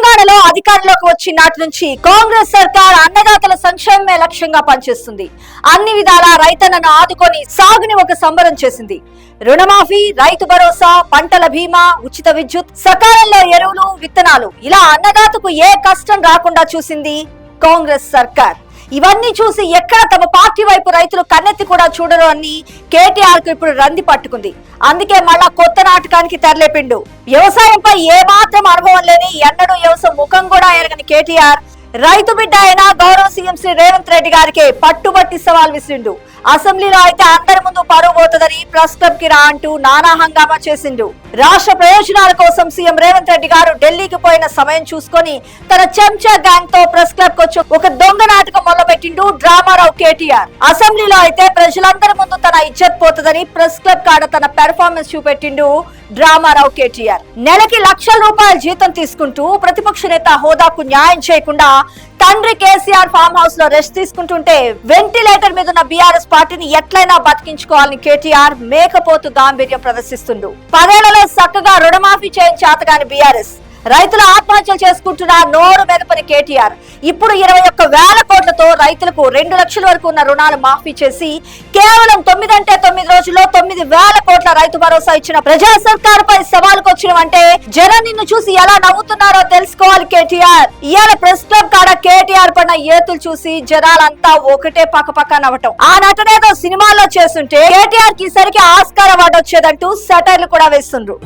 తెలంగాణలో అధికారంలోకి వచ్చిన నాటి నుంచి కాంగ్రెస్ సర్కార్ అన్నదాతల సంక్షేమమే లక్ష్యంగా పనిచేస్తుంది. అన్ని విధాల రైతన్నను ఆదుకొని సాగుని ఒక సంబరం చేసింది. రుణమాఫీ, రైతు భరోసా, పంటల బీమా, ఉచిత విద్యుత్, సకాలంలో ఎరువులు, విత్తనాలు, ఇలా అన్నదాతకు ఏ కష్టం రాకుండా చూసింది కాంగ్రెస్ సర్కార్. ఇవన్నీ చూసి ఎక్కడ తమ పార్టీ వైపు రైతులు కన్నెత్తి కూడా చూడరు అని కేటీఆర్ కు ఇప్పుడు రంది పట్టుకుంది. అందుకే మళ్ళా కొత్త నాటకానికి తెరలేపిండు. వ్యవసాయంపై ఏమాత్రం అనుభవం లేని, ఎన్నడూ వ్యవసాయ ముఖం కూడా ఎరగని కేటీఆర్ రైతు బిడ్డ అయినా గౌరవ సీఎం శ్రీ రేవంత్ రెడ్డి గారికి పట్టుబట్టి సవాల్ విసిండు. అసెంబ్లీలో అయితే అందరి ముందు పరువు పోతుందని ప్రెస్ క్లబ్ కి రా అంటూ నానా హంగామా చేసిండు. రాష్ట్ర ప్రయోజనాల కోసం సీఎం రేవంత్ రెడ్డి గారు ఢిల్లీకి పోయిన సమయం చూసుకొని తన చెంచా గ్యాంగ్ తో ప్రెస్ క్లబ్ కు వచ్చి ఒక దొంగ నాటకం మొదలుపెట్టిండు డ్రామారావు కేటీఆర్. అసెంబ్లీలో అయితే ప్రజలందరి ముందు తన ఇజ్జత్ పోతుందని ప్రెస్ క్లబ్ కాడ తన పెర్ఫార్మెన్స్ చూపెట్టిండు డ్రామారావు కేటీఆర్. నెలకి లక్షల రూపాయల జీతం తీసుకుంటూ ప్రతిపక్ష నేత హోదాకు న్యాయం చేయకుండా తండ్రి కేసీఆర్ ఫామ్ హౌస్ లో రెస్ట్ తీసుకుంటుంటే వెంటిలేటర్ మీద ఉన్న బీఆర్ఎస్ పార్టీని ఎట్లయినా బతికించుకోవాలని కేటీఆర్ మేకపోతు గాంభీర్యం ప్రదర్శిస్తుండు. 10 ఏళ్లలో చక్కగా రుణమాఫీ చేతగాని బీఆర్ఎస్, రైతులు ఆత్మహత్యలు చేసుకుంటున్న నోరు మెదపని కేటీఆర్ ఇప్పుడు 21,000 కోట్లతో రైతులకు 2 లక్షల వరకు ఉన్న రుణాలు మాఫీ చేసి కేవలం 9 అంటే 9 రోజుల్లో 9,000 కోట్ల రైతు భరోసా ఇచ్చిన ప్రజా సర్కార్ పై సవాలుకు వచ్చినవంటే జనం నిన్ను చూసి ఎలా నవ్వుతున్నారో తెలుసుకోవాలి కేటీఆర్. ఇవాళ ప్రెస్ క్లబ్ కాడ కేటీఆర్ పడిన ఏతులు చూసి జనాలంతా ఒకటే పక్క నవ్వటం. ఆ నటనేదో సినిమాల్లో చేస్తుంటే కేటీఆర్ కి సరికి ఆస్కార్ అవార్డు వచ్చేదంటూ సెటైర్లు కూడా వేస్తుండ్రు.